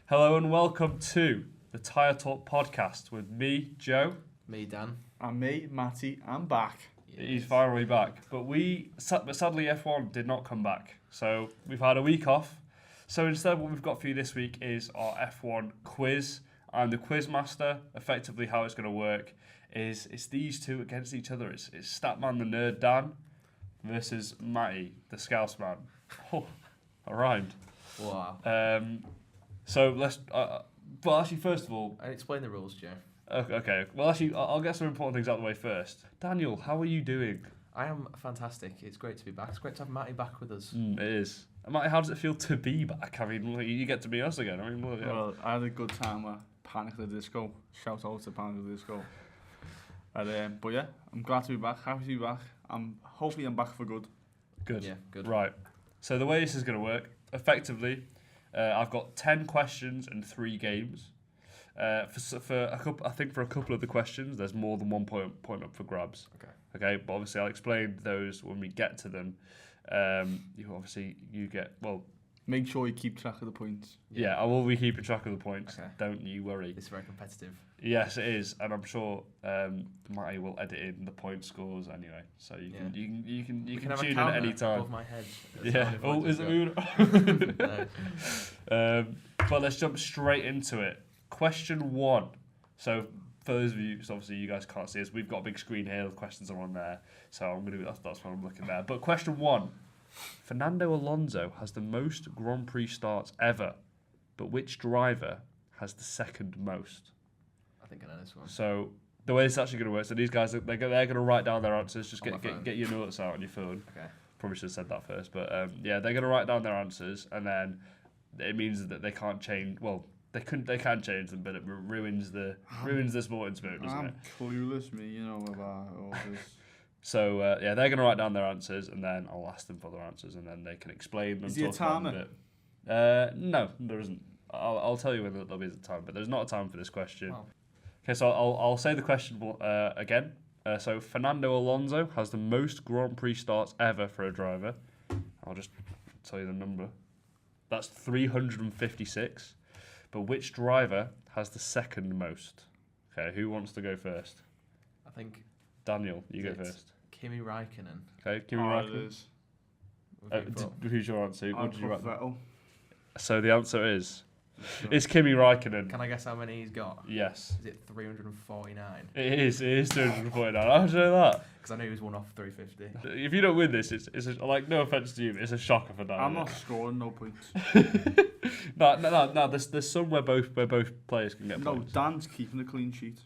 Hello and welcome to the Tyre Talk podcast with me, Joe. Me, Dan. And me, Matty. I'm back. Yes. He's finally back. But sadly F1 did not come back. So we've had a week off. So instead what we've got for you this week is our F1 quiz. I'm the quiz master. Effectively how it's going to work is it's these two against each other. It's Statman the Nerd Dan versus Matty the Scouse Man. Oh, I rhymed. Wow. So let's. Well, actually, first of all, explain the rules, Joe. Okay. Well, actually, I'll get some important things out of the way first. Daniel, how are you doing? I am fantastic. It's great to be back. It's great to have Matty back with us. It is. Matty, how does it feel to be back? I mean, you get to be us again. I mean, Well, I had a good time with Panic at the Disco. Shout out to Panic at the Disco. And, but yeah, I'm glad to be back. Happy to be back. Hopefully I'm back for good. Good. Yeah, good. Right. So the way this is going to work, effectively, I've got 10 questions and 3 games. For a couple of the questions, there's more than 1 point up for grabs. Okay. But obviously, I'll explain those when we get to them. You get Make sure you keep track of the points. Yeah, I will be keeping track of the points. Okay. Don't you worry. It's very competitive. Yes, it is, and I'm sure Matty will edit in the point scores anyway, so you can tune in at any time. Above my head. Yeah. Oh, is it? No. But let's jump straight into it. Question 1. So for those of you, so obviously you guys can't see us. We've got a big screen here. The questions are on there, so I'm gonna. That's why I'm looking there. But question 1. Fernando Alonso has the most Grand Prix starts ever, but which driver has the second most? I think I know this one. So the way it's actually going to work, so these guys they're going to write down their answers. Just get your notes out on your phone. Okay. Probably should have said that first, but they're going to write down their answers, and then it means that they can't change. Well, they can change them, but it ruins the sporting spirit, doesn't it? I'm clueless, about all this. So they're going to write down their answers, and then I'll ask them for their answers, and then they can explain them. Is there a timer? No, there isn't. I'll tell you when there'll be a time, but there's not a time for this question. Wow. Okay, so I'll say the question again. So Fernando Alonso has the most Grand Prix starts ever for a driver. I'll just tell you the number. That's 356. But which driver has the second most? Okay, who wants to go first? I think Daniel, you go first. Kimi Räikkönen. Okay, Kimi Räikkönen. Who's your answer? What did you write? Vettel. So the answer is it's Kimi Räikkönen. Can I guess how many he's got? Yes. Is it 349? It is 249. How do you know that? Because I know he was one off 350. If you don't win this, it's no offense to you, but it's a shocker for Dan. I'm not scoring no points. No. There's some where both players can get points. No, Dan's keeping a clean sheet.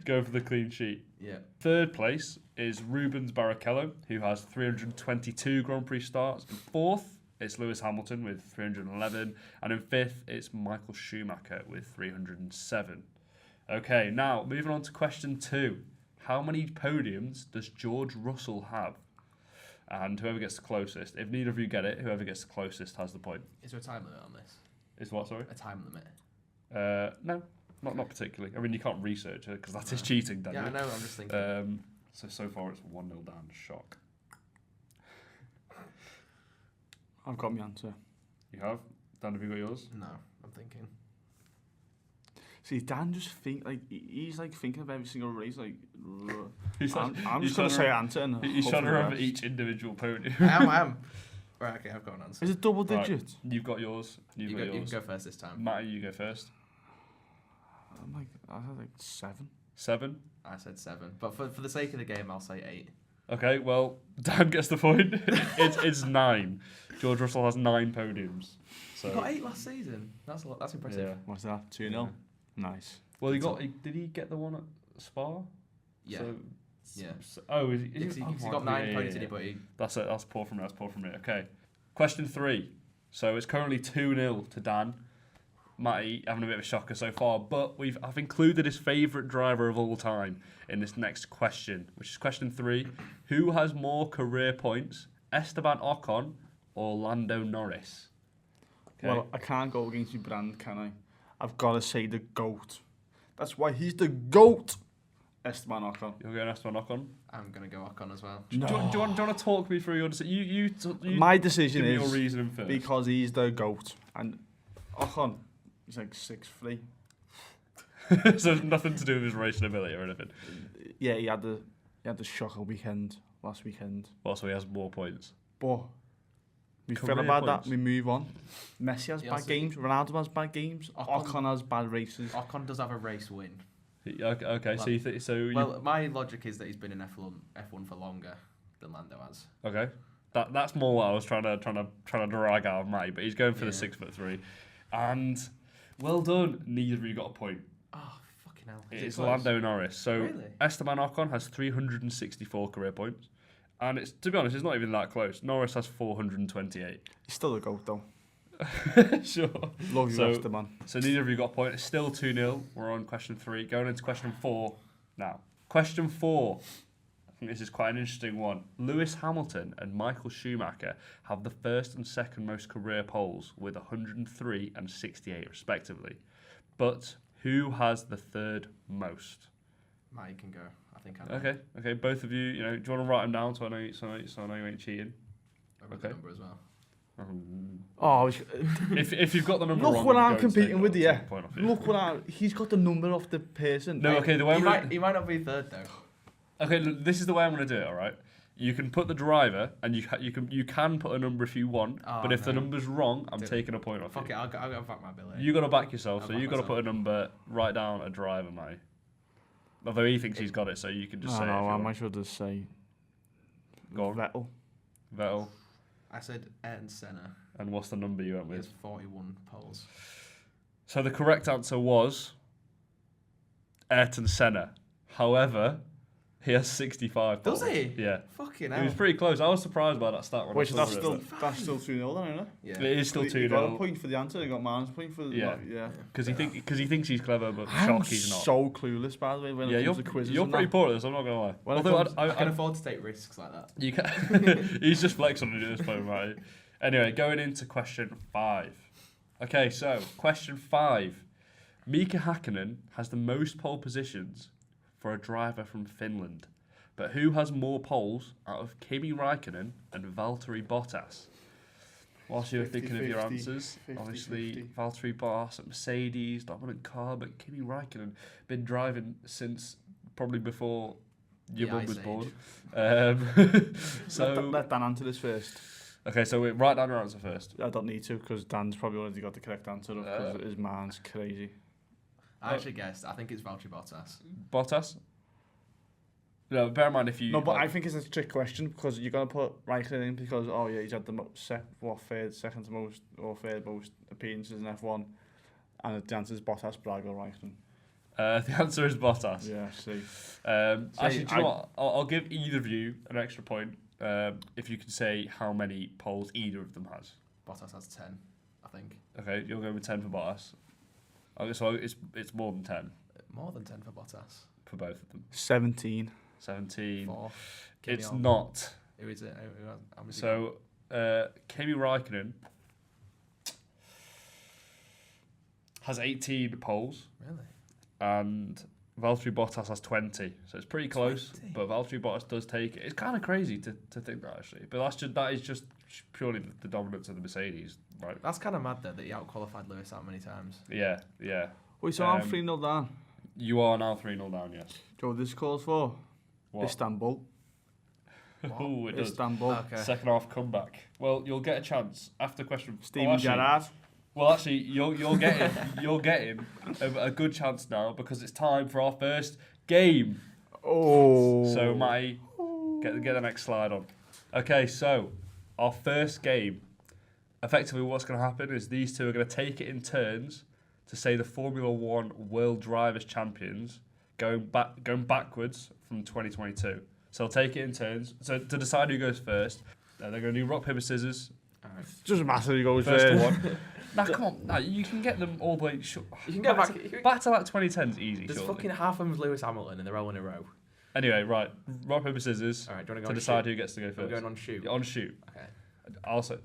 Go for the clean sheet. Yeah. Third place is Rubens Barrichello, who has 322 Grand Prix starts. In fourth, it's Lewis Hamilton with 311. And in fifth, it's Michael Schumacher with 307. Okay, now moving on to question 2. How many podiums does George Russell have? And whoever gets the closest, if neither of you get it, whoever gets the closest has the point. Is there a time limit on this? Is what, sorry? A time limit? No. Not particularly. I mean, you can't research it because that is cheating, Daniel. Yeah, I know. I'm just thinking. So far it's 1-0 down. Shock. I've got my answer. You have? Dan, have you got yours? No, I'm thinking. See, Dan just he's thinking of every single race. I'm He's just gonna say answer. And he's trying to remember each individual podium. I am. Right, okay, I've got an answer. Is it double digit? Right, you've got yours. You've got yours. You can go first this time. Matty, you go first. I had 7. 7? I said 7. But for the sake of the game, I'll say 8. Okay, well, Dan gets the point. It's 9. George Russell has 9 podiums. So He got 8 last season. That's impressive. Yeah. What's that? 2-0. Yeah. Nice. Well, did he get the one at Spa? Yeah. So, Yeah. He got 9 points, did he? But he... That's it. That's poor from me. Okay. Question 3. So it's currently 2-0 to Dan. Matty having a bit of a shocker so far, but I've included his favourite driver of all time in this next question, which is question 3. Who has more career points, Esteban Ocon or Lando Norris? Okay. Well, I can't go against your brand, can I? I've got to say the GOAT. That's why he's the GOAT. Esteban Ocon. You're going Esteban Ocon? I'm going to go Ocon as well. No. Do you want to talk me through your decision? You My decision give me is your reasoning first. because he's the GOAT. And Ocon, he's like 6'3". So it's nothing to do with his racing ability or anything. Yeah, he had the shocker weekend last weekend. Well, so he has more points. But we Career feel about points. that. We move on. Messi has He bad also- games. Ronaldo has bad games. Ocon has bad races. Ocon does have a race win. Okay, so you think so? Well, my logic is that he's been in F1 for longer than Lando has. Okay, that's more what I was trying to drag out of Matty, but he's going for the Yeah. 6'3", and well done. Neither of you got a point. Oh, fucking hell. It's Lando Norris. So Really? Esteban Ocon has 364 career points, and it's, to be honest, it's not even that close. Norris has 428. He's still a GOAT though. Sure. Love you, So- Esteban. So neither of you got a point. It's still 2-0. We're on question 3. Going into question 4 now. Question 4. I think this is quite an interesting one. Lewis Hamilton and Michael Schumacher have the first and second most career poles with 103 and 68 respectively. But who has the third most? Matty can go. I think I know. Okay. Both of you, do you want to write them down so I know you ain't cheating? I've got the Okay. number as well. Oh, If you've got the number look wrong, what I'm I'm going to competing take with it- you. take the point off you. Look what he's got the number of the person. No, okay. The way He might not be third though. Okay, look, this is the way I'm going to do it. All right, you can put the driver, and you can put a number if you want. Oh, but if the no. number's wrong, I'm Do it. taking a point off Fuck you. it, I'll go back my ability. You got to back yourself, I'll so back you got to myself. put a number. Write down a driver, mate. Although he thinks he's got it, so you can just say. it if you I want. might should just say Go on. Vettel. I said Ayrton Senna. And what's the number you went He with? has 41 poles. So the correct answer was Ayrton Senna. However, he has 65 Does poles. he? Yeah. Fucking He hell. was pretty close. I was surprised by that stat when Wait, I so saw that's it. still 2-0 then, isn't it? Yeah. It is still You got a 2-0 point for the answer. You got Martin's point for the Yeah. yeah. because he thinks he's clever, but I'm shock he's not. so clueless, by the way, when Yeah, it you're, comes to quizzes. you're and pretty that. poor at this. I'm not gonna lie. When it Although comes- I can afford to take risks like that. you can, he's just flexing on you at this point, right? Anyway, going into question 5. Okay, so question 5. Mika Hakkinen has the most pole positions for a driver from Finland, but who has more poles out of Kimi Räikkönen and Valtteri Bottas? Whilst you're thinking of your 50-50, answers, 50-50. obviously Valtteri Bottas at Mercedes, dominant car, but Kimi Räikkönen been driving since probably before your The mum Ice was Age. born. So let Dan answer this first. Okay, so we write down your answer first. I don't need to because Dan's probably already got the correct answer because his mind's crazy. I actually guessed. I think it's Valtteri Bottas. Bottas? No, bear in mind if you... No, but I think it's a trick question because you're gonna put Raikkonen in because he's had the second most or third most appearances in F1, and the answer is Bottas, Braga, Raikkonen. the answer is Bottas. Yeah, see. Actually, do you know what? I'll give either of you an extra point if you can say how many poles either of them has. Bottas has 10, I think. Okay, you're going with 10 for Bottas. Okay, so it's more than 10 More than 10 for Bottas. for both of them. 17. 17. 4. It's not. Who is it? How many So, Kimi Räikkönen has 18 poles, Really? and Valtteri Bottas has 20. So it's pretty close, 20? but Valtteri Bottas does take it. It's kind of crazy to think that, actually. But that is just purely the dominance of the Mercedes, right? That's kind of mad though that he outqualified Lewis that many times. Yeah. Wait, so I'm Um, 3-0 down. You are now 3-0 down, yes. Joe, this calls for What? Istanbul. Oh, it does. Istanbul. Okay. Second half comeback. Well, you'll get a chance after question. Steven actually- Gerrard. Well, actually, you're getting a good chance now because it's time for our first game. Oh. So, Matty, get the next slide on. Okay, so our first game. Effectively, what's going to happen is these two are going to take it in turns to say the Formula One World Drivers' Champions, going backwards from 2022. So they'll take it in turns. So to decide who goes first, they're going to do rock paper scissors. Alright. Doesn't matter who goes First to first. one. Now come on, now you can get them all the way. You can go back. Back to like 2010's easy. There's surely. fucking half of them's Lewis Hamilton and they're all in a row. Anyway, right, rock paper scissors Alright, do you want to go to on decide shoot? who gets to go We're first. going on shoot. Yeah, on shoot. Okay. Also,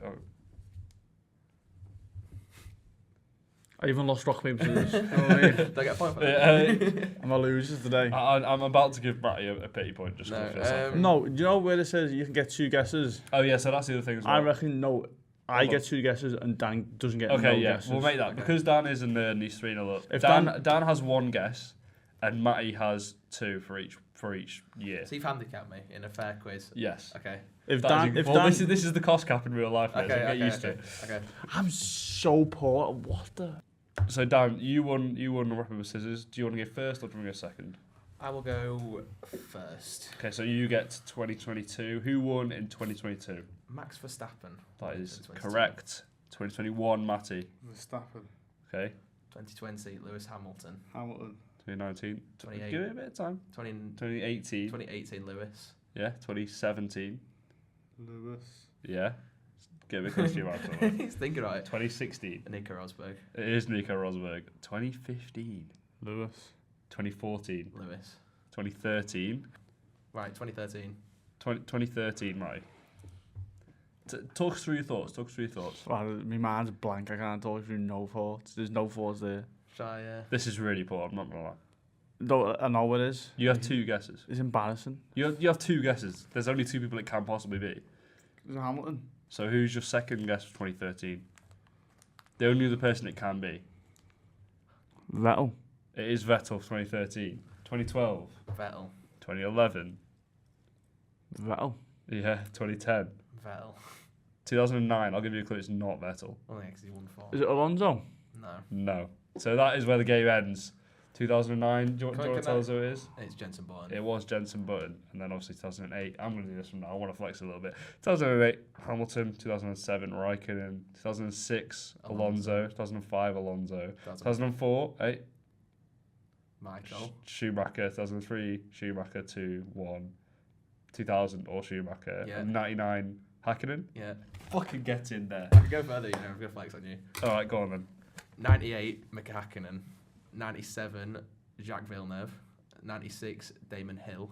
I even lost rock paper scissors. Do I get a point for that? I'm a loser today. I'm about to give Matty a pity point just No, because. No, do you know where it says you can get 2 guesses? Oh yeah, so that's the other thing as well. I reckon no. I get 2 guesses and Dan doesn't get Okay, no yeah, guesses. we'll make that. Okay. Because Dan is in there and he's 3-0 up. If Dan has 1 guess and Matty has 2 for each year. So you've handicapped me in a fair quiz. Yes. Okay. If That is Dan, a- if well, Dan, this is the cost cap in real life, mate, so get used to it. Okay. I'm so poor. What the? So Dan, you won the rock paper scissors. Do you want to go first or do you want to go second? I will go first. Okay, so you get 2022. Who won in 2022? Max Verstappen. That is 2022. correct. 2021, Matty. Verstappen. Okay. 2020, Lewis Hamilton. Hamilton. 2019. 28. Give it a bit of time. 2018. 2018, Lewis. Yeah. 2017. Lewis. Yeah. Give it close to your mouth. He's thinking right. 2016. Nico Rosberg. It is Nico Rosberg. 2015. Lewis. 2014. Lewis. 2013. Right, 2013. 2013, right. Talk us through your thoughts. Well, my mind's blank. I can't talk through no thoughts. There's no thoughts there. Shall I, This is really poor, I'm not going to lie. No, I know it is. You have 2 guesses. It's embarrassing. You have 2 guesses. There's only 2 people it can possibly be. Is it Hamilton? So who's your second guess for 2013? The only other person it can be. Vettel. It is Vettel for 2013. 2012. Vettel. 2011. Vettel. Yeah, 2010. Vettel. 2009. I'll give you a clue. It's not Vettel. Oh, yeah, 'cause he won 4. Is it Alonso? No. No. So that is where the game ends. 2009. Do you want Can I- to tell us who it is? It's Jensen Button. It was Jensen Button, and then obviously 2008. I'm going to do this one now. I want to flex a little bit. 2008, Hamilton. 2007, Raikkonen. 2006, Alonso. 2005, Alonso. 2004, Michael. Schumacher. 2003, Schumacher. 2-1. 2000, or Schumacher. Yeah. And 99, Hakkinen. Yeah. Fucking get in there. Go further, you know, I'm going to flex on you. All right, go on then. 98, Mika Hakkinen. 97, Jacques Villeneuve. 96, Damon Hill.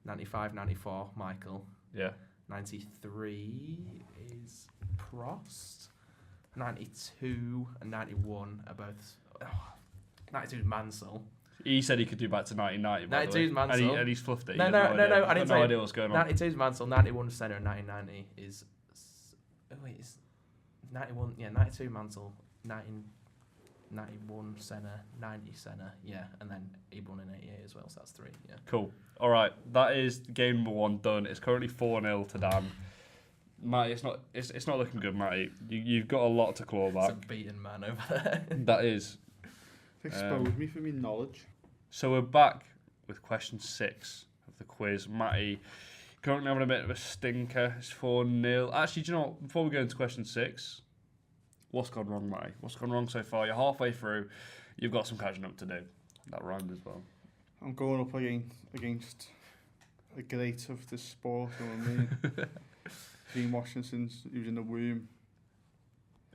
95, 94, Michael. Yeah. 93 is Prost. 92 and 91 are both... 92 is Mansell. He said he could do back to 1990. by the way. 92 's Mansell. And he's fluffed it. No, He no, had no, idea. no, I didn't Got say no it. idea what's going on. 92 is Mansell, 91 Senna, and 1990 is... Oh, wait, it's... 91, yeah, 92 Mansell, 91 Senna, 90 Senna, yeah, and then he won in 88 as well, so that's 3, yeah. Cool. All right, that is game number 1 done. It's currently 4-0 to Dan. Matty, it's not looking good, Matty. You've got a lot to claw It's back. a beaten man over there. That is. Expose me for me knowledge. So we're back with question 6 of the quiz. Matty, currently having a bit of a stinker. It's 4-0. Actually, do you know what? Before we go into question 6, what's gone wrong, Matty? What's gone wrong so far? You're halfway through. You've got some catching up to do. That rhymed as well. I'm going up against a great of the sport, you know what I mean? Been watching since he was in the womb.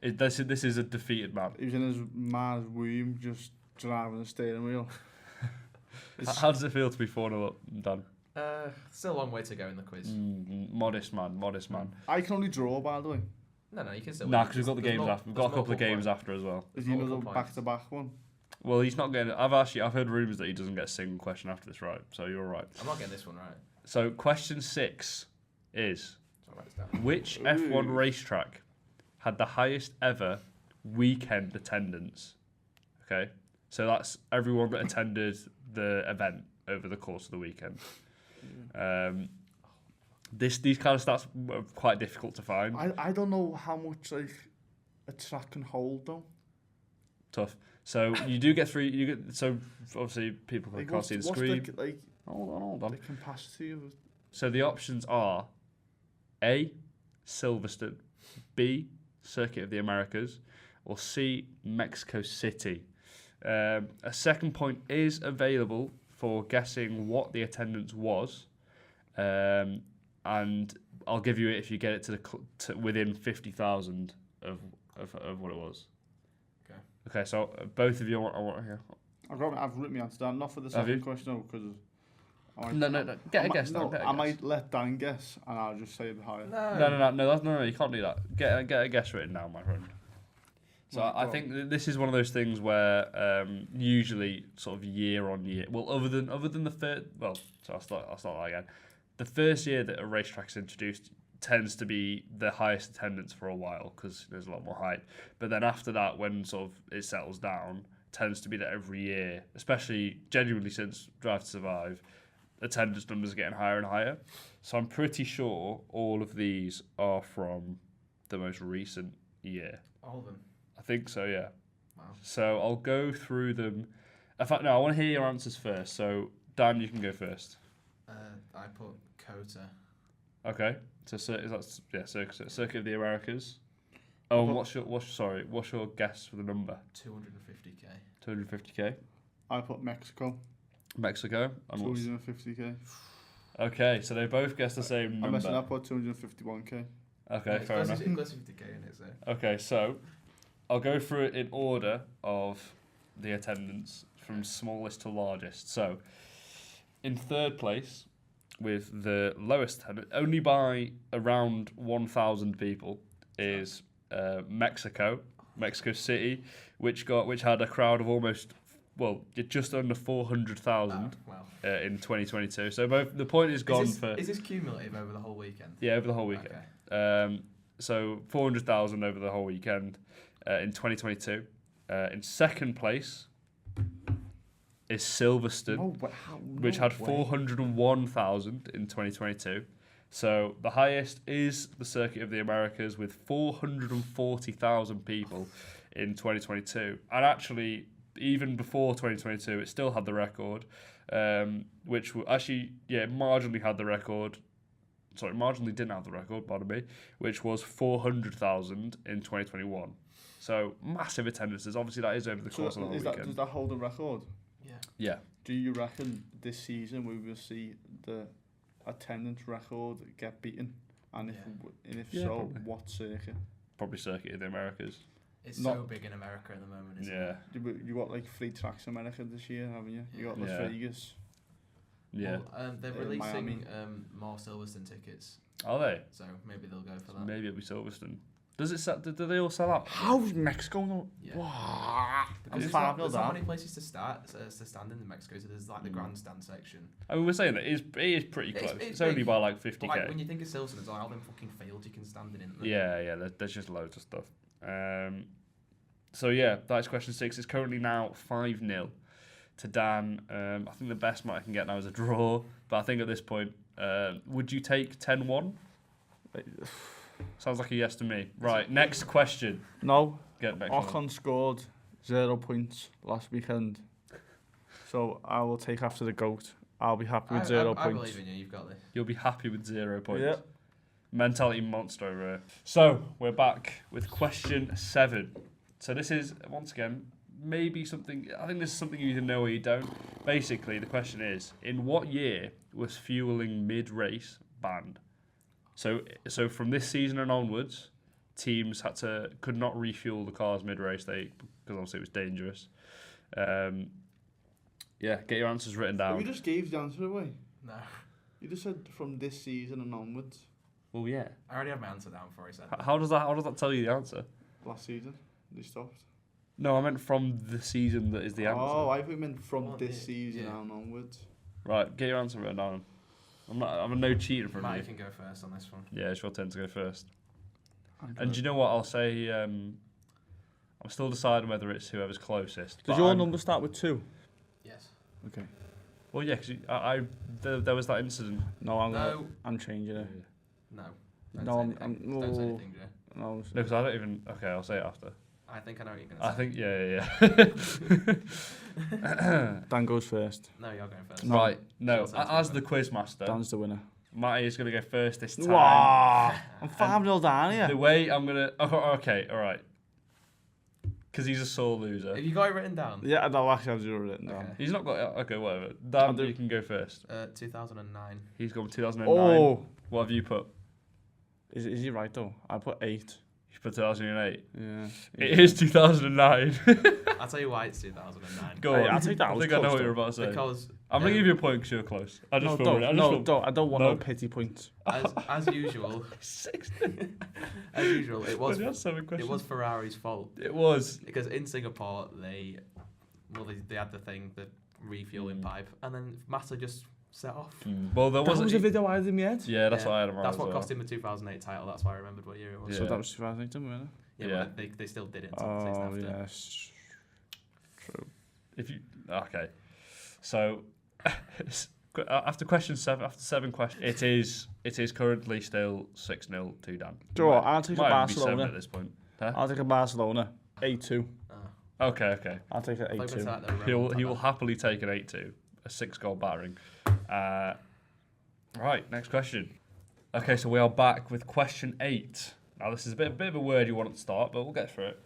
This is a defeated man. He was in his ma's womb, just driving the steering wheel. How does it feel to be 4-0 up, Dan? Still a long way to go in the quiz. Modest man. I can only draw, by the way. No, you can still Nah, win. because we've got the There's games mul- after. We've got a there's couple of multiple games points. after as well. Is he another Multiple points. back-to-back one? Well, he's not getting. I've heard rumours that he doesn't get a single question after this, right? So you're right. I'm not getting this one right. So question 6 is: So I'll write this down. which F1 racetrack had the highest ever weekend attendance? Okay, so that's everyone that attended the event over the course of the weekend. These kind of stats are quite difficult to find. I don't know how much like a track can hold though. Tough. So you do get 3. You get so obviously people Like, can't see the what's screen. like Hold on. the capacity of it? So the options are A, Silverstone, B, Circuit of the Americas, or C, Mexico City. A second point is available for guessing what the attendance was, and I'll give you it if you get it to within 50,000 of what it was. Okay. Okay, so both of you, I want here. I've written my answer down, not for the Have you? second question, though, because No. Get a guess. No, Get a I guess. might let Dan guess, and I'll just say the higher. No, you can't do that. Get a guess written down, my friend. So Right, I go think this is one of those things where usually sort of year on year. Well, other than the third. Well, so I'll start that again. The first year that a racetrack's introduced, tends to be the highest attendance for a while because there's a lot more hype. But then after that, when sort of it settles down, tends to be that every year, especially genuinely since Drive to Survive, attendance numbers are getting higher and higher. So I'm pretty sure all of these are from the most recent year. All of them. I think so, yeah. Wow. So I'll go through them. In fact, no, I want to hear your answers first. So Dan, you can go first. I put Kota. Okay. So Circuit of the Americas. Oh, and what's your guess for the number? 250k. 250k. I put Mexico. Mexico. And 250k. Okay, so they both guessed the same number. I'm messing up. I put 251k. Okay, fair enough. It's close to 50k in it, so. Okay, so I'll go through it in order of the attendance from smallest to largest. So in third place, with the lowest attendance, only by around 1,000 people, is Mexico City, which had a crowd of almost, just under 400,000 in 2022. So the point is gone for. Is this cumulative over the whole weekend? Yeah, over the whole weekend. Okay. So 400,000 over the whole weekend in 2022. In second place is Silverstone, which had 401,000 in 2022. So the highest is the Circuit of the Americas with 440,000 people in 2022. And actually, even before 2022, it still had the record, which marginally had the record. Sorry, marginally didn't have the record, pardon me, which was 400,000 in 2021. So massive attendances. Obviously, that is over the course of the weekend. Does that hold a record? Yeah. Do you reckon this season we will see the attendance record get beaten? And if so, probably. what circuit? Probably Circuit of the Americas. It's so big in America at the moment, isn't it? You got like 3 tracks in America this year, haven't you? You got Las Vegas. Yeah. Well, they're releasing more Silverstone tickets. Are they? So maybe they'll go for that. Maybe it'll be Silverstone. Do they all sell out? How's Mexico not? Yeah. Wow. There's not many places to stand in Mexico, so there's like the grandstand section. I mean, we're saying that it is pretty close. It's only by like 50k. But like when you think of Silverstone, there's all them fucking fields you can stand in. Yeah, there's just loads of stuff. So yeah, that's question 6. It's currently now 5-0 to Dan. I think the best I can get now is a draw, but I think at this point, would you take 10-1? Sounds like a yes to me. Right, next question. No. Get back. Ocon scored 0 points last weekend. So I will take after the GOAT. I'll be happy with 0 points. I believe in you, you've got this. You'll be happy with 0 points. Yeah. Mentality monster over here. So, we're back with question 7. So this is, once again, maybe something, I think this is something you either know or you don't. Basically, the question is, in what year was fueling mid-race banned? So from this season and onwards, teams could not refuel the cars mid-race because obviously it was dangerous. Get your answers written down. You just gave the answer away. No. You just said from this season and onwards. Well, yeah. I already have my answer down before I said that. How does that tell you the answer? Last season, they stopped. No, I meant from the season that is the answer. Oh, I thought you meant from this season and onwards. Right, get your answer written down. I'm no cheating from Matty you. can go first on this one. Yeah, it's your turn to go first. And do you know what? I'll say I'm still deciding whether it's whoever's closest. Does your number start with 2? Yes. Okay. Well, yeah, because there was that incident. No, I'm changing it. No. Don't say anything, Joe. No, because I don't even. Okay, I'll say it after. I think I know what you're going to say. Yeah. Dan goes first. No, you're going first. Right, no. As the quizmaster, Dan's the winner. Matty is going to go first this time. Wow. I'm 5-0 down here. The way I'm going to... okay, all right. Because he's a sore loser. Have you got it written down? Yeah, no, actually, I've zero written down. Okay. He's not got it. Okay, whatever. Dan, you can go first. 2009. He's gone 2009. Oh. What have you put? Is he right, though? I put 8. You put 2008? Yeah. It is 2009. I'll tell you why it's 2009. Go on. I'll take that. I think I know what you're about to say. Because I'm going to give you a point because you're close. I don't. I don't want no pity points. As usual. 16. As usual, it was Ferrari's fault. It was. Because in Singapore, they had the refueling pipe, and then Massa just set off. Well, there That was was a video I had in my head. Yeah, that's what I had around. That's what cost him the 2008 title. That's why I remembered what year it was. So Yeah. that was 2008, wasn't it? Yeah, but they still did it until the season Oh, after. yes. True. If you okay, so after question 7, after 7 questions, it is currently still 6-0 to Dan. Do you know what? I'll take a Might even be 7 Barcelona. at this point. Huh? I'll take a Barcelona. 8-2. Okay. I'll take an 8-2. He will happily take an 8-2, a 6-goal battering. Right, next question. Okay, so we are back with question 8. Now this is a bit of a wordy one at the start, but we'll get through it.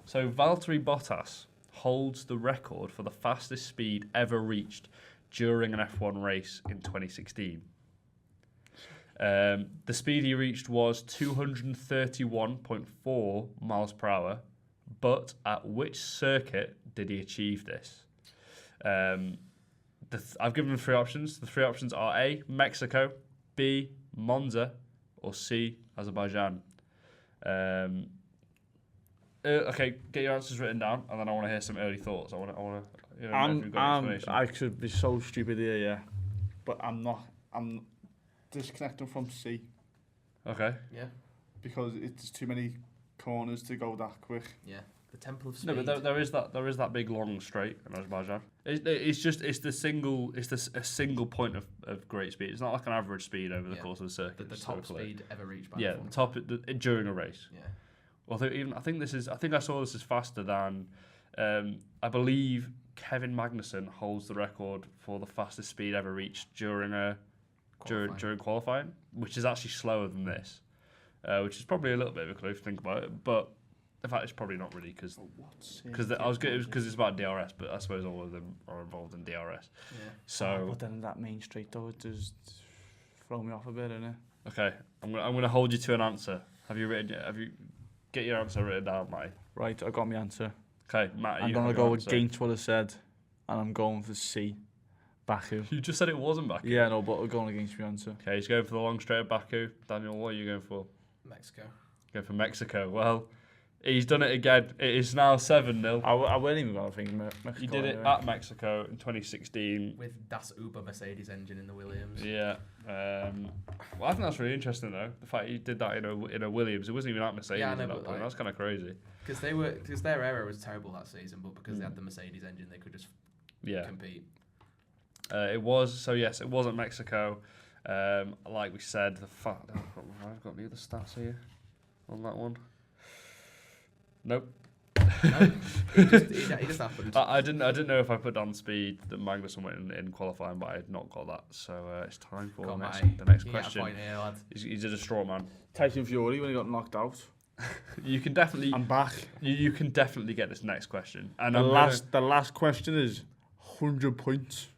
So Valtteri Bottas holds the record for the fastest speed ever reached during an F1 race in 2016. The speed he reached was 231.4 miles per hour, but at which circuit did he achieve this? I've given him 3 options. The 3 options are A, Mexico, B, Monza, or C, Azerbaijan. Okay, get your answers written down, and then I want to hear some early thoughts. I want to, know if you've got information. I could be so stupid here, yeah, but I'm not. I'm disconnecting from C Okay. Yeah, because it's too many corners to go that quick. yeah. The Temple of Speed. No, but there is that big long straight in Azerbaijan. It's a single point of great speed. It's not like an average speed over the course of the circuit. the top speed ever reached by Yeah, F1. the top during a race. Yeah. Although I think I saw this is faster than I believe Kevin Magnussen holds the record for the fastest speed ever reached during qualifying, which is actually slower than this, which is probably a little bit of a clue if you think about it. But in fact, it's probably not really because it's about DRS, but I suppose all of them are involved in DRS. Yeah. So But then that main straight though, it does throw me off a bit, innit? okay, I'm gonna hold you to an answer. Have you get your answer written down, Matty? Right, I got my answer. Okay, Matty. I'm you gonna have your go answer. against what I said, and I'm going for C, Baku. You just said it wasn't Baku. Yeah, no, but we're going against my answer. Okay, he's going for the long straight of Baku. Daniel, what are you going for? Mexico. Going for Mexico. Well, he's done it again. It is now 7-0. I wasn't even gonna think Mexico. He did it anyway. at Mexico in 2016. With Das Uber Mercedes engine in the Williams. Yeah. Well, I think that's really interesting though. The fact he did that in a Williams. It wasn't even at Mercedes Yeah, I at know, that but, point. like- That's kind of crazy. Because their aero was terrible that season, but because they had the Mercedes engine, they could just Yeah. compete. It was at Mexico. Like we said, I've got the other stats here on that one. Nope. No, he just happened. I didn't know if I put down speed that Magnussen went in qualifying, but I had not got that. So it's time for Go on, the Matty. next You get a question. point here, lad. He's a straw man. Tyson Fury when he got knocked out. You can definitely I'm back. you can definitely get this next question. And The I'm the last question is 100 points.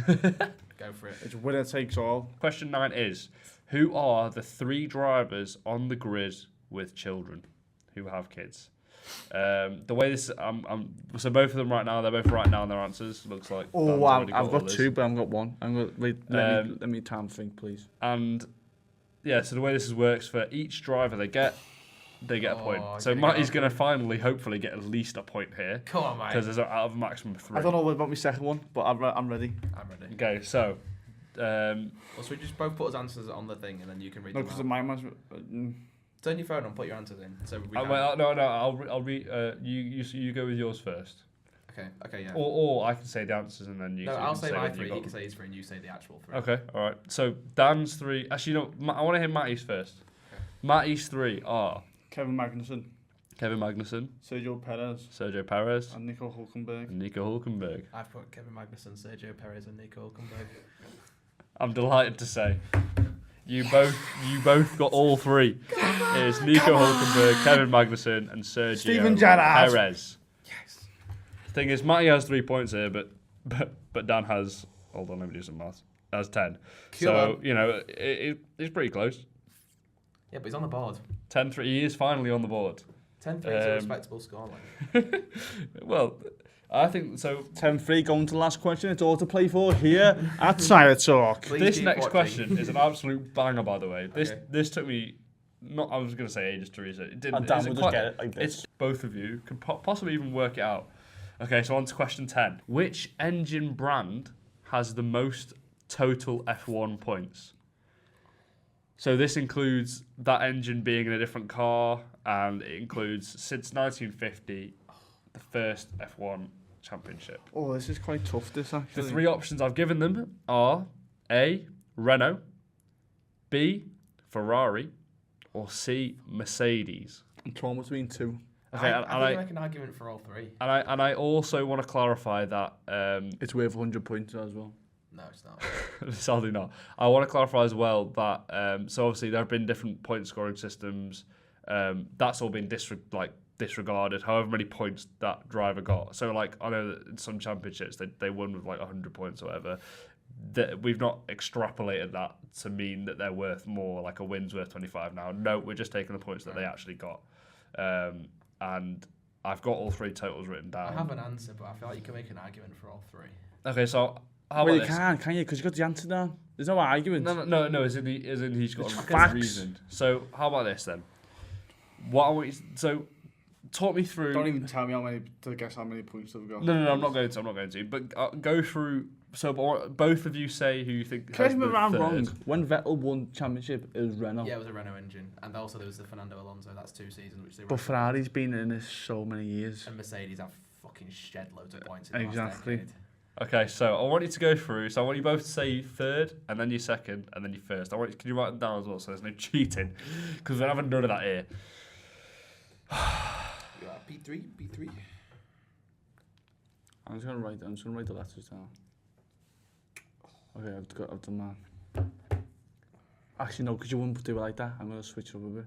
Go for it. It's winner takes all. question 9 is: who are the 3 drivers on the grid with children who have kids? The way this, so both of them right now, they're both right now on their answers. Looks like. Oh, Dan's already I've all got his. 2, but I've got 1. I'm gonna wait. Let me time think, please. And yeah, so the way this works for each driver they get a point. Oh, So gonna Matty's go. going to finally, hopefully, get at least a point here Come on, mate. because there's out of a maximum of 3. I don't know about my second one, but I'm ready. I'm ready. Okay, so Well, so we just both put his answers on the thing, and then you can read No, them because out. my man's. Turn your phone on, put your answers in. So we no, I'll read. You go with yours first, Okay, yeah. or I can say the answers and then you. No, can I'll say my when you 3, got he can them. say his 3, and you say the actual 3. Okay, all right. So Dan's 3. Actually, no. I want to hear Matty's first. Okay. Matty's 3 are Kevin Magnussen, Kevin Magnussen, Sergio Perez, Sergio Perez, and Nico Hulkenberg. and Nico Hulkenberg. I've put Kevin Magnussen, Sergio Perez, and Nico Hulkenberg. I'm delighted to say you both got all 3. It's Nico Hulkenberg, Kevin Magnussen, and Sergio Steven Gerrard. Perez. Yes. The thing is, Matty has 3 points here, but Dan has. Hold on, let me do some maths. Has 10. So on. you know it's pretty close. Yeah, but he's on the board. 10-3. He is finally on the board. 10-3 is a respectable score. Well, I think so. 10-3 going to the last question. It's all to play for here at Tyre Talk. Please This keep next watching. question is an absolute banger, by the way. Okay. This took me. I was going to say ages to research. It didn't. And Dan It's will just quite- get it like this. It's both of you can possibly even work it out. Okay, so on to question 10. Which engine brand has the most total F1 points. So this includes that engine being in a different car, and it includes since 1950 the first F1 championship. Oh, this is quite tough. This actually. The three options I've given them are A, Renault, B, Ferrari, or C, Mercedes. I'm torn between two. Okay, I think I make an argument for all three. And I also want to clarify that It's worth 100 points as well. No, it's not. sadly not. I want to clarify as well that so obviously there have been different point scoring systems. That's all been disregarded. However many points that driver got. So like I know that in some championships they won with like 100 points or whatever. We've not extrapolated that to mean that they're worth more. Like a win's worth 25 now. No, we're just taking the points that they actually got. And I've got all three totals written down. I have an answer, but I feel like you can make an argument for all three. Okay, so how Well, about you this? can you? Because you got the answer down. There's no argument. No. As in he's got It's a facts. reason. So how about this then? What I want you so talk me through. Don't even tell me how many points they've got. No, I'm not going to. But go through. So both of you say who you think. Correct has me if the I'm third. wrong. When Vettel won championship, it was Renault. Yeah, it was a Renault engine, and also there was the Fernando Alonso. That's 2 seasons, which they. But Ferrari's been in this so many years. And Mercedes have fucking shed loads of points. In Exactly. The last decade. Okay, so I want you to go through. So I want you both to say third, and then your second, and then your first. Can you write them down as well, so there's no cheating, because we're having none of that here. You are P3. I'm just gonna write the letters down. Okay, I've done that. Actually, no, because you wouldn't do it like that. I'm gonna switch it up a bit.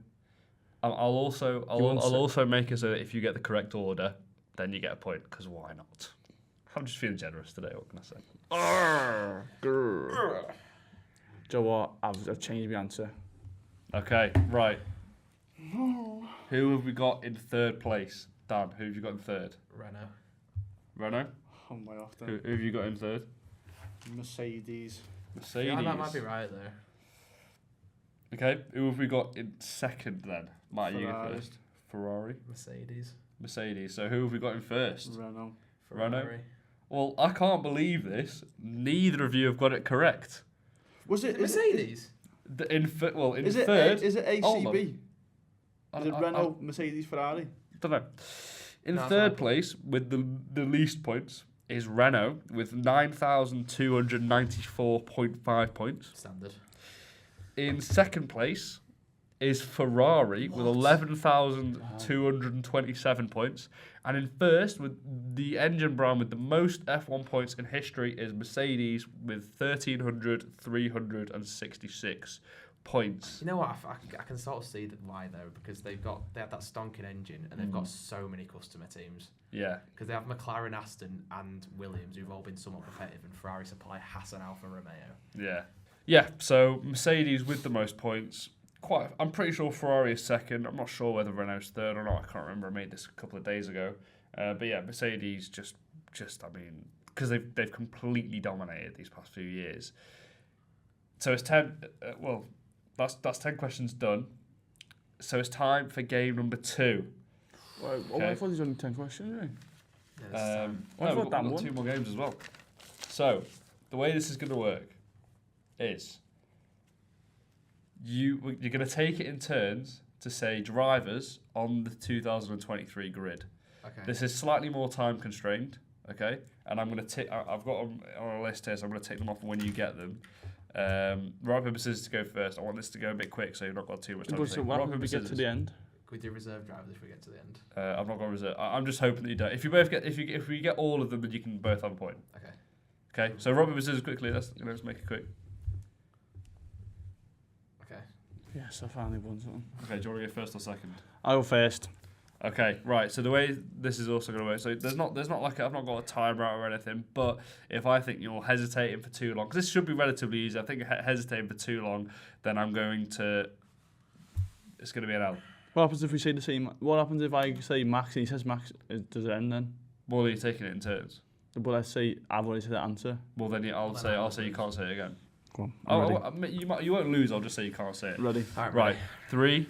I'll also make it so that if you get the correct order, then you get a point. Because why not? I'm just feeling generous today. What can I say? Do you know what? I've changed my answer. Okay, right. Who have we got in third place? Dan, who have you got in third? Renault? Oh my off Who have you got in third? Mercedes. Mercedes. Yeah, that might be right there. Okay, who have we got in second then? Matty, you go Ferrari. first. Ferrari. Mercedes. So who have we got in first? Renault. Renault? Ferrari. Well, I can't believe this. Neither of you have got it correct. Was it Mercedes? In Is it third. is it Hold on. ACB? Is it Renault, Mercedes, Ferrari? Don't know. In No, third fine. place with the least points is Renault with 9,294.5 points. Standard. In second place is Ferrari with 11,227 points. And in first, with the engine brand with the most F1 points in history, is Mercedes with 1,366 points. You know what? I can sort of see why though, because they have that stonking engine and they've got so many customer teams. Yeah. Because they have McLaren, Aston, and Williams, who've all been somewhat competitive, and Ferrari supply Hassan, Alfa Romeo. Yeah. Yeah, so Mercedes with the most points. I'm pretty sure Ferrari is second. I'm not sure whether Renault's third or not. I can't remember. I made this a couple of days ago. But yeah, Mercedes just I mean, because they've completely dominated these past few years. So it's 10. That's 10 questions done. So it's time for game number 2. Well, Okay. I thought there's only 10 questions, right? Yeah, this is, I No, thought we've that got one. 2 more games as well. So the way this is going to work is you're going to take it in turns to say drivers on the 2023 grid. okay. This is slightly more time constrained, okay? And I'm going to tick. I've got them on a list here, so I'm going to tick them off when you get them. Rock, paper, scissors to go first. I want this to go a bit quick, so you've not got too much time. But to so think. what Rock, happens if paper, we get to scissors. the end? Could we do reserve drivers if we get to the end? I'm not going to reserve. I'm just hoping that you don't. If you both get, if we get all of them, then you can both have a point. Okay. Okay. So rock, paper, scissors quickly. Let's make it quick. Okay. Yes, I finally won something. Okay. Do you want to go first or second? I'll go first. Okay, right. So the way this is also going to work, so there's not like I've not got a timer out or anything. But if I think you're hesitating for too long, because this should be relatively easy. I think hesitating for too long, then I'm going to. It's going to be an L. What happens if we say the same? What happens if I say Max and he says Max? Does it end then? Well, you're taking it in turns. But let's say I've already said the answer. Well, then I'll say you can't say it again. Go on. I'm ready. You won't lose. I'll just say you can't say it. Ready. All Right. 3.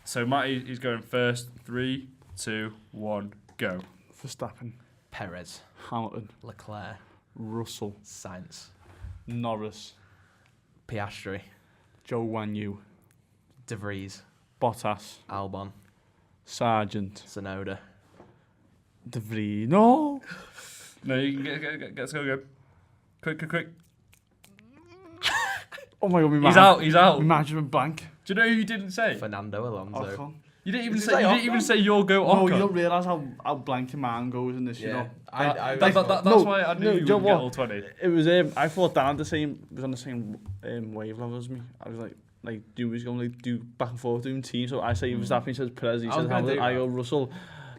So Matty is going first. 3, 2, 1, go. Verstappen, Perez, Hamilton, Leclerc, Russell, Sainz, Norris, Piastri, Joe Wanyu, De Vries, Bottas, Albon, Sargent, Tsunoda. De Vries. No. No, you can get let's go. Quick. Oh my God, He's out. My management blank. Do you know who you didn't say? Fernando Alonso. Ocon. You didn't even Did you say. say You didn't even Ocon? say your go No, Ocon. you don't realise how blank your man goes in this, you know. That's No, why I knew no, you do you know wouldn't get what? all 20. It was I thought Dan was on the same wavelength as me. I was like dude was going to do back and forth doing teams. So I say Verstappen, he says Perez, he I was says gonna Hamilton, do I that. go Russell.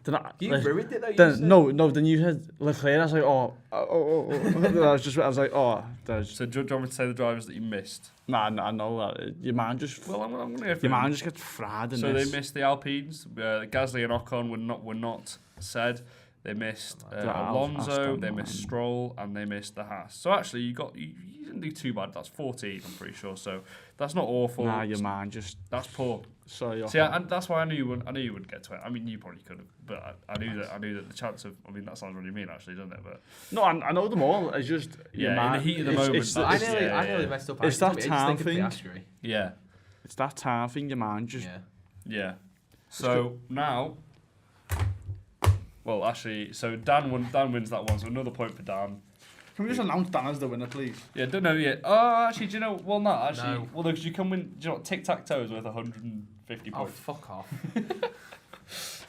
Then You ruined it though. You then said. no, then you said Leclerc. I was like, oh. I was like, oh. So do you want me to say the drivers that you missed? Nah, I know that. Your man just. Well, I'm going to go for Your man just gets fried in So this. they missed the Alpines. Gasly and Ocon were not said. They missed Alonso, Aston they Martin. missed Stroll, and they missed the Haas. So actually, you didn't do too bad. That's 14, I'm pretty sure. So that's not awful. Nah, your man just. That's poor. Sorry. See, and that's why I knew you wouldn't get to it. I mean, you probably could have, but I knew that the chance of. I mean, that sounds really mean, actually, doesn't it? But No, I know them all. It's just. Yeah, your man, in the heat of the it's- moment, It's, that's- it's, I nearly messed up. It's I that just time think of thing. Piastri. yeah. it's that time thing. Your man just. Yeah. So now, well, actually, so Dan wins that one. So another point for Dan. Can we just announce Dan as the winner, please? Yeah, don't know yet. Oh, actually, do you know? Well, not actually. No. Well, because you can win. Do you know what? Tic Tac Toe is worth 150 Oh, points. fuck off.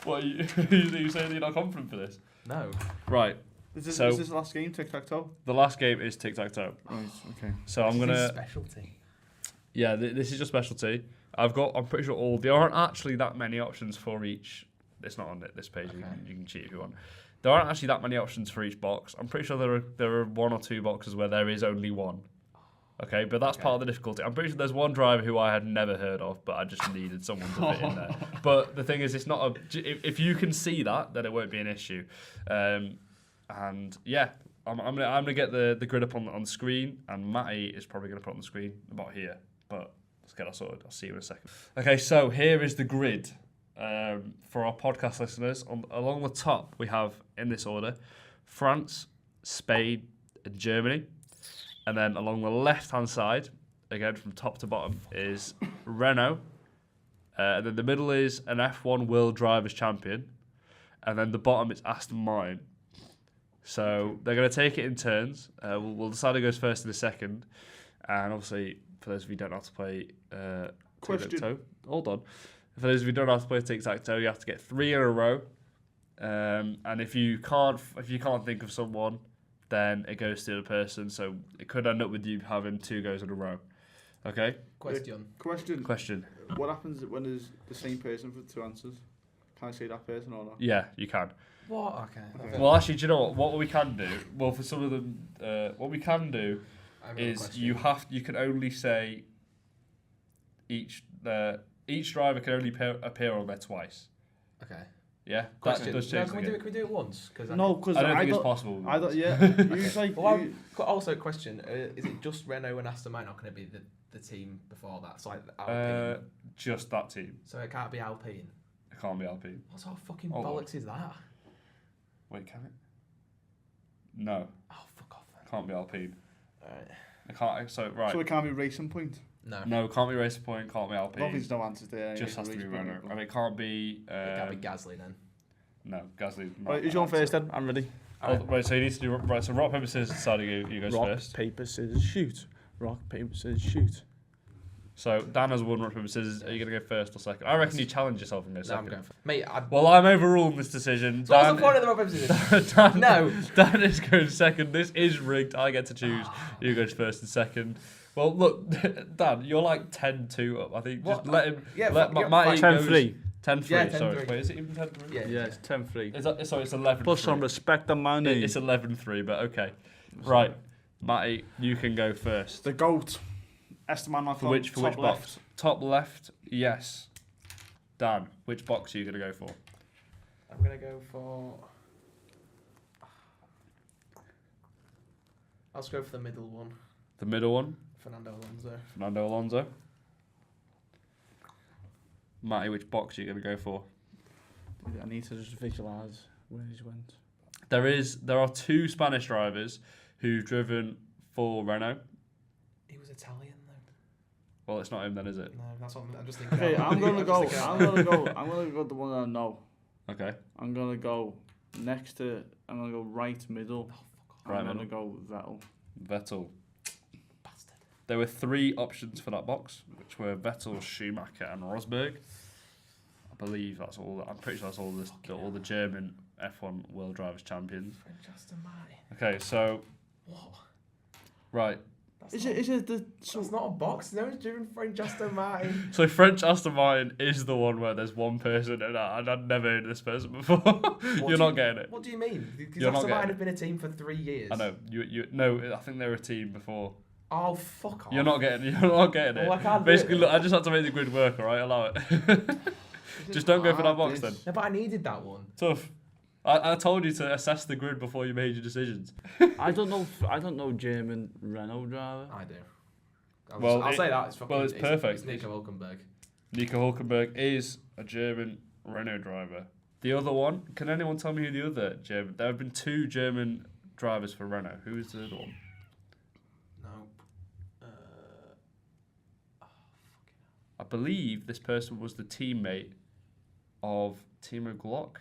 What are you saying that you're not confident for this? No. Right. Is this So- the last game, tic-tac-toe? The last game is Tic Tac Toe. Right, okay. So I'm This is gonna. specialty. Yeah, this is your specialty. I'm pretty sure all. There aren't actually that many options for each. It's not on this page. Okay. You can cheat if you want. There aren't actually that many options for each box. I'm pretty sure there are one or two boxes where there is only one. Okay, but that's part of the difficulty. I'm pretty sure there's one driver who I had never heard of, but I just needed someone to fit in there. But the thing is, it's not if you can see that, then it won't be an issue. And yeah, I'm gonna get the grid up on the screen, and Matty is probably gonna put on the screen about here. But let's get that sorted. I'll see you in a second. Okay, so here is the grid. For our podcast listeners, along the top we have, in this order, France, Spain, and Germany. And then along the left-hand side, again from top to bottom, is Renault. And then the middle is an F1 World Drivers' Champion. And then the bottom is Aston Martin. So they're going to take it in turns. We'll decide who goes first in a second. And obviously, for those of you who don't know how to play Question. tic-tac-toe, hold on. For those of you who don't know how to play tic-tac-toe, you have to get 3 in a row. And if you can't think of someone, then it goes to the other person. So it could end up with you having 2 goes in a row. Okay? Question. Question. What happens when there's the same person for 2 answers? Can I say that person or not? Yeah, you can. What? Okay. Well, actually, do you know what? What we can do? Well, for some of them, what we can do I have another is question. you can only say each driver can only appear on there twice. Okay. Yeah, Question. that does No, change. can we do it once? Cause No, because I don't think it's possible. I thought, yeah. Also, question: is it just Renault and Aston Martin, or can it be the team before that? So like Alpine. Just that team. So it can't be Alpine. It can't be Alpine. What sort of fucking Hold on. bollocks is that? Wait, can it? No, Oh, fuck off. Then. can't be Alpine. Alright. It can't. So right. So it can't be Racing Point. No. No, can't be Racer Point. Can't be I don't think Alpine. there's no answers there. Just has to be Racing Point, Renault, but- and it can't be. It can't be Gasly then. No, Gasly. Right, who's going first then? I'm ready. Right, so you need to do right. So rock paper scissors deciding who goes Rock, first. paper, scissors, shoot. Rock, paper, scissors, shoot. So Dan has won rock paper scissors. Are you gonna go first or second? I reckon you challenge yourself and go No, I'm second. going for Mate, Well, I'm overruling this decision. So what's the point of the rock, paper, scissors? Dan, No. Dan is going second. This is rigged. I get to choose who goes first and second. Well, look, Dan, you're like 10-2 up. I think just What? let him. Yeah, let yeah, Matty fine. goes 10-3. 10-3. Yeah, Sorry, 10-3. wait, is it even 10-3? Yeah. Yeah, it's 10-3. Sorry, it's 11. Put some respect on my name. It's 11-3, but okay. Right, Matty, you can go first. The GOAT. Esteban For which top box? left. Top left, yes. Dan, which box are you going to go for? I'm going to go for... I'll just go for the middle one. The middle one, Fernando Alonso. Fernando Alonso. Matty, which box are you going to go for? I need to just visualise where he's went. There are 2 Spanish drivers who've driven for Renault. He was Italian though. Well, it's not him then, is it? No, that's what I'm just thinking. Okay, I'm gonna go the one I know. Okay. I'm gonna go right middle. Right I'm middle. gonna go Vettel. Vettel. Bastard. There were 3 options for that box, which were Vettel, Schumacher, and Rosberg. I believe that's all. I'm pretty sure that's all the German F1 World Drivers' Champions. French Aston Martin. Okay, so What? right. Is it the It's not a box. No one's driven French Aston Martin. So French Aston Martin is the one where there's one person, and I'd never heard of this person before. You're not getting it. What do you mean? Because You're not Aston Martin getting have been a team for 3 years. I know. You no. I think they were a team before. Oh, fuck off. You're not getting it. Well, I can't do Basically, it. look, I just had to make the grid work. All right, allow it. Just don't go for that box then. No, but I needed that one. Tough. I told you to assess the grid before you made your decisions. I don't know German Renault driver. I do. Well, I'll say that. It's fucking, it's perfect. It's Nico Hülkenberg. Nico Hülkenberg is a German Renault driver. The other one, can anyone tell me who the other German? There have been 2 German drivers for Renault. Who is the other one? Nope. I believe this person was the teammate of Timo Glock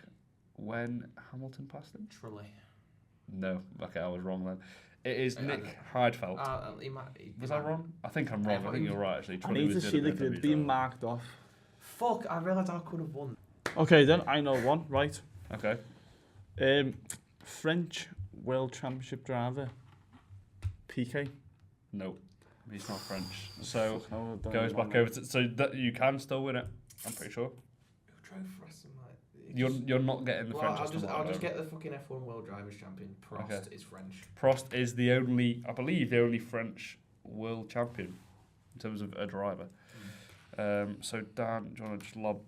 when Hamilton passed him. Trulli. No, okay, I was wrong then. It is I Nick don't Heidfeld. Was I wrong? I think I'm wrong. I think you're right, actually. I need to see the grid being marked off. Fuck, I realised I could have won. Okay, then I know one. Right. Okay. French World Championship driver. PK. No, he's not French. So No, I don't goes know back one. over to so that you can still win it. I'm pretty sure. Who drove for Aston Martin? You're not getting the Well, French. I'll Aston just Martin get the fucking F1 World Drivers Champion. Prost Okay. is French. Prost is the only, I believe, the only French world champion in terms of a driver. So Dan, do you want to just lob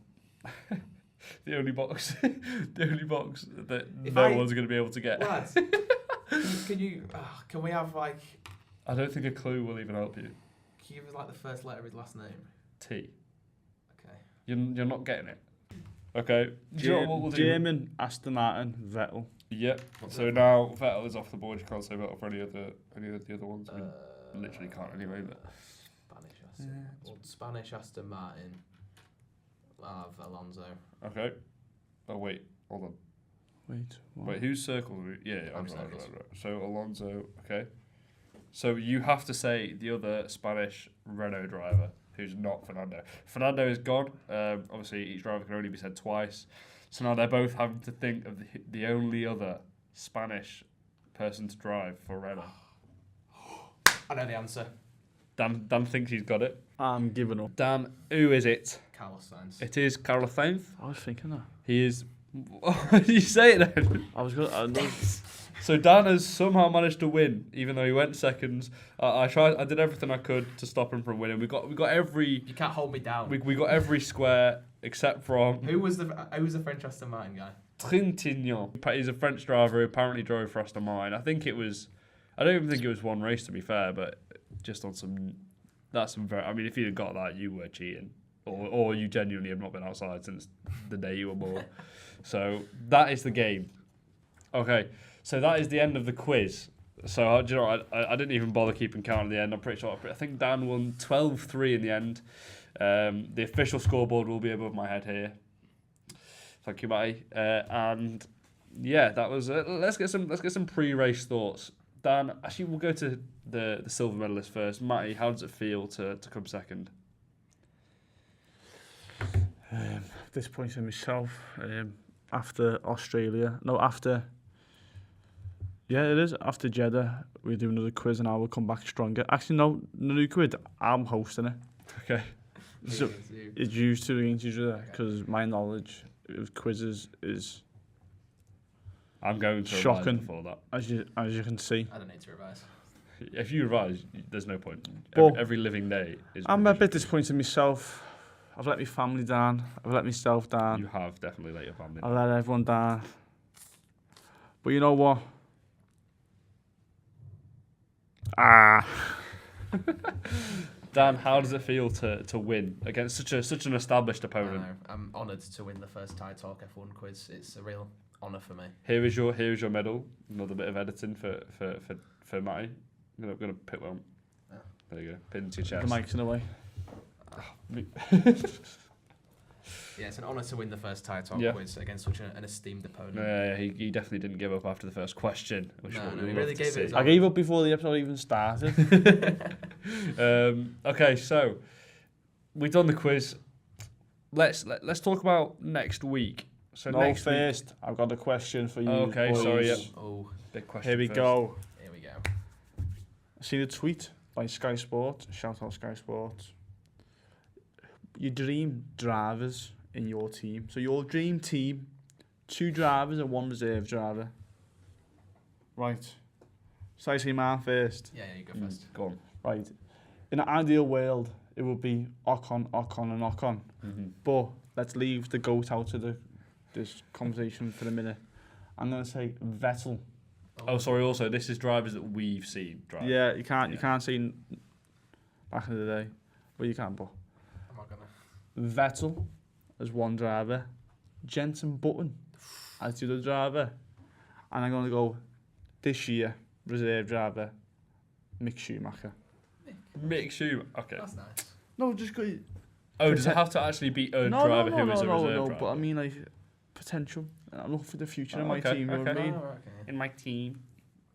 the only box, that If no I- one's going to be able to get? Lads, can we have like, I don't think a clue will even help you. can you give us like the first letter of his last name? T. Okay. You're not getting it. Okay. Do you know what we'll do? German Aston Martin Vettel. Yep. What's So that? now Vettel is off the board. You can't say Vettel for any of the other ones. I mean, literally can't anyway, but- Spanish Aston. Well, Spanish Aston Martin. I'll have Alonso. okay. Oh wait, hold on. Wait. Wait, whose circle? Yeah, I'm right. circles. So Alonso, okay. So you have to say the other Spanish Renault driver who's not Fernando. Fernando is gone. Obviously, each driver can only be said twice. So now they're both having to think of the only other Spanish person to drive for Renault. I know the answer. Dan thinks he's got it. I'm giving up. Dan, who is it? Carlos Sainz. It is Carlos Sainz. I was thinking that. He is. Why did you say it then? I was gonna. So Dan has somehow managed to win, even though he went seconds. I did everything I could to stop him from winning. We got every. You can't hold me down. We got every square except from Who was the French Aston Martin guy? Trintignant. He's a French driver who apparently drove for Aston Martin. I think it was. I don't even think it was one race to be fair, but just on some. That's some very. I mean, if you'd have got that, you were cheating, or you genuinely have not been outside since the day you were born. So that is the game. Okay, so that is the end of the quiz. So do you know what? I didn't even bother keeping count at the end. I'm pretty sure. I think Dan won 12-3 in the end. The official scoreboard will be above my head here. Thank you, Matty. And yeah, that was it. Let's get some pre-race thoughts. Dan, actually, we'll go to the silver medalist first. Matty, how does it feel to come second? Disappointing myself. After Australia, no, after. Yeah, it is. After Jeddah, we do another quiz and I will come back stronger. Actually, no, new quiz. I'm hosting it. Okay. So it's used to against each other because my knowledge of quizzes is, I'm going to Shocking. revise before that. as you can see. I don't need to revise. If you revise, there's no point. Well, Every living day is. I'm a revision. bit disappointed in myself. I've let my family down. I've let myself down. You have definitely let your family. I've let everyone down. But you know what? Dan, how does it feel to win against such an established I opponent? know. I'm honoured to win the first Tyre Talk F1 quiz. It's a real honour for me. Here is your medal. Another bit of editing for Matty. I'm gonna put one. Oh. There you go. Pin to your The chest. mic's in the way. Yeah, it's an honour to win the first Tyre Talk quiz against such an esteemed opponent. Yeah, he definitely didn't give up after the first question. He really gave it his I gave up before the episode even started. Okay, so we've done the quiz. Let's talk about next week. So No, next first, week. I've got a question for you. Okay, boys. sorry. Yep. Oh, Big question. Here we first. go. here we go. I seen a tweet by Sky Sports. Shout out Sky Sports. Your dream drivers in your team. So your dream team, 2 drivers and 1 reserve driver. Right. So I say mine first. Yeah, you go first. Go on. Right. In an ideal world, it would be Ocon, and Ocon. Mm-hmm. But let's leave the GOAT out of this conversation for a minute. I'm going to say Vettel. Oh, sorry. Also, this is drivers that we've seen drive. Yeah, you can't say back in the day. Well, you can, but I'm not gonna. Vettel as 1 driver, Jenson Button as the other driver, and I'm going to go this year reserve driver, Mick Schumacher. Mick Schumacher. Okay. That's nice. No, just go. Oh, does it have to actually be a driver who is a reserve driver? But I mean like potential. I'm looking for the future in my okay, team. You know what I mean? Oh, okay. In my team.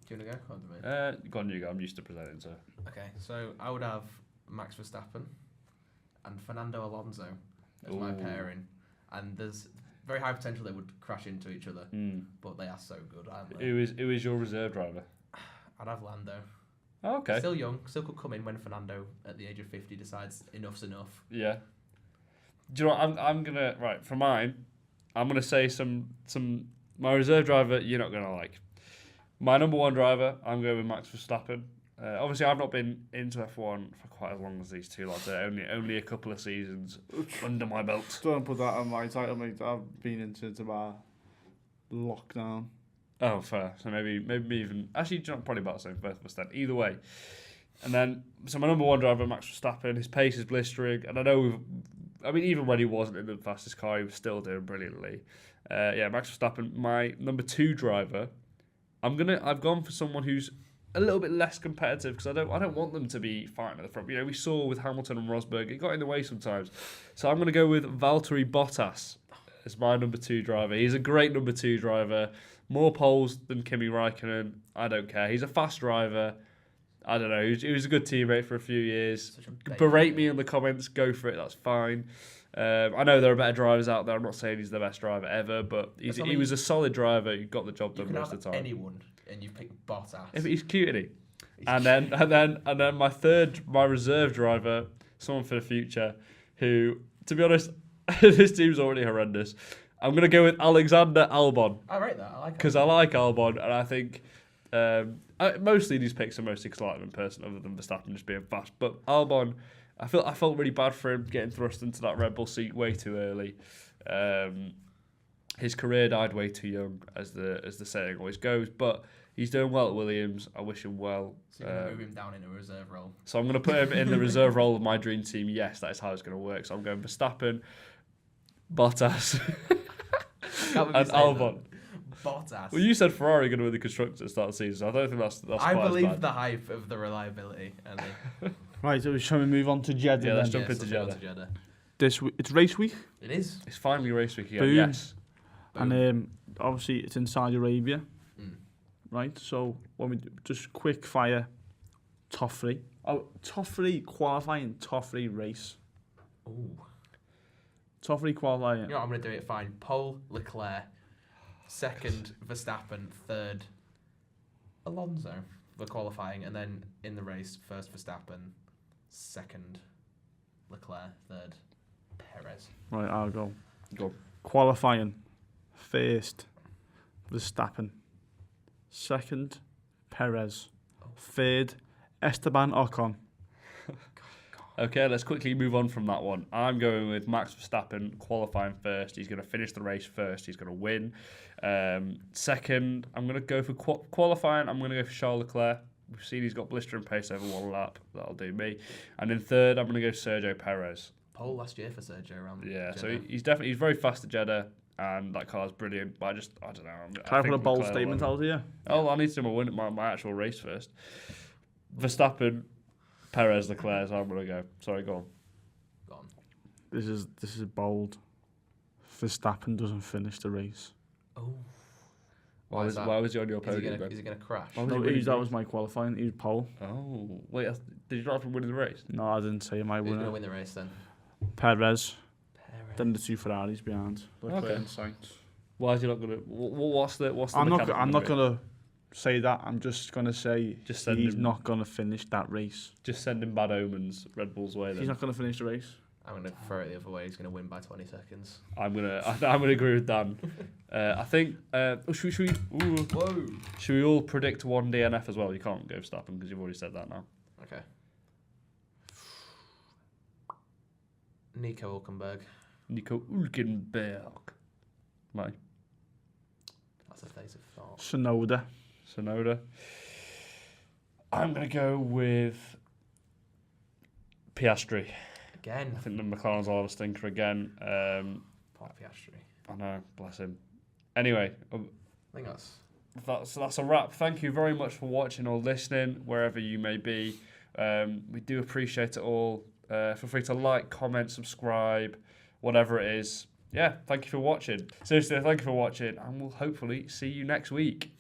Do you want to go? Or do we? Go on, you go. I'm used to presenting, so. Okay, so I would have Max Verstappen and Fernando Alonso as my Ooh. pairing, and there's very high potential they would crash into each other, but they are so good, aren't they? Who is your reserve driver? I'd have Lando. Oh, okay. Still young, still could come in when Fernando at the age of 50 decides enough's enough. Yeah. Do you know what? I'm gonna right for mine. I'm gonna say some my reserve driver you're not gonna like. My number 1 driver, I'm going with Max Verstappen. Obviously, I've not been into F1 for quite as long as these 2 lads. Only a couple of seasons under my belt. Don't put that on my title, mate. I've been into my lockdown. Oh, fair. So maybe even actually probably about the same for both of us then. Either way, and then so my number 1 driver, Max Verstappen. His pace is blistering, and I know even when he wasn't in the fastest car, he was still doing brilliantly. Max Verstappen. My number 2 driver, I've gone for someone who's a little bit less competitive because I don't want them to be fighting at the front. You know, we saw with Hamilton and Rosberg, it got in the way sometimes. So I'm going to go with Valtteri Bottas as my number 2 driver. He's a great number 2 driver. More poles than Kimi Räikkönen. I don't care. He's a fast driver. I don't know. He was a good teammate for a few years. Berate me in the comments. Go for it. That's fine. I know there are better drivers out there. I'm not saying he's the best driver ever, but he was a solid driver. He got the job done most of the time. Anyone, and you pick Bottas. Yeah, but he's cute, isn't he? And then my reserve driver, someone for the future, who, to be honest, this team's already horrendous. I'm going to go with Alexander Albon. I rate that. I like it. Because I like Albon, and I think mostly these picks are mostly because I like him in person, other than Verstappen just being fast. But Albon, I felt really bad for him getting thrust into that Red Bull seat way too early. His career died way too young, as the saying always goes. But he's doing well at Williams. I wish him well. So you're going to move him down in a reserve role. So I'm going to put him in the reserve role of my dream team. Yes, that is how it's going to work. So I'm going Verstappen, Bottas, and Albon. Bottas. Well, you said Ferrari going to win the constructors at the start of the season, so I don't think that's I quite as believe bad. the hype of the reliability. Right, so shall we move on to Jeddah? Yeah, let's then? jump into Jeddah. This week, it's race week, It is. It's finally race week again. Boom. Yes. and obviously it's in Saudi Arabia, Mm. right? So when we just quick fire, top 3. Oh, top 3 qualifying, top 3 race. Ooh. Top 3 qualifying. You know what, I'm going to do it fine. Pole, Leclerc. Second, Verstappen. Third, Alonso for qualifying. And then in the race, first Verstappen. Second, Leclerc. Third, Perez. Right, I'll go. Go. Qualifying, first, Verstappen. Second, Perez. Third, Esteban Ocon. Okay, let's quickly move on from that one. I'm going with Max Verstappen qualifying first. He's going to finish the race first. He's going to win. Second, I'm going to go for qualifying. I'm going to go for Charles Leclerc. We've seen he's got blistering pace over one lap. That'll do me. And in third, I'm going to go Sergio Perez. Pole last year for Sergio around. Yeah, Jeddah. so he's very fast at Jeddah, and that car's brilliant. But I don't know. Try to put a bold Leclerc statement will. out here. Oh, I need to win my actual race first. Verstappen, Perez, Leclerc. So I'm going to go. Sorry, go on. This is bold. Verstappen doesn't finish the race. Oh. Why is that? was he on your podium? Is he gonna crash? Why was No, he winning that the was my qualifying. He was pole. Oh, wait, did you not have him winning the race? No, I didn't say my Who's winner. gonna win the race then? Perez. Perez. Then the 2 Ferraris behind. Leclerc Okay. and Sainz. Why is he not going to... What's the I'm not mechanical bit? gonna say that. I'm just gonna say Just send he's him- not gonna finish that race. Just sending bad omens Red Bull's way then. He's not gonna finish the race. I'm gonna throw it the other way. He's gonna win by 20 seconds. I'm gonna agree with Dan. I think should we all predict one DNF as well? You can't go Verstappen because you've already said that now. Okay. Nico Hülkenberg. Nico Hülkenberg. Mate. That's a phase of thought. Sonoda. I'm gonna go with Piastri. Again. I think the McLaren's will have a stinker again. Poor Piastri. I know, bless him. Anyway, I think that's a wrap. Thank you very much for watching or listening, wherever you may be. We do appreciate it all. Feel free to like, comment, subscribe, whatever it is. Yeah, thank you for watching. Seriously, thank you for watching, and we'll hopefully see you next week.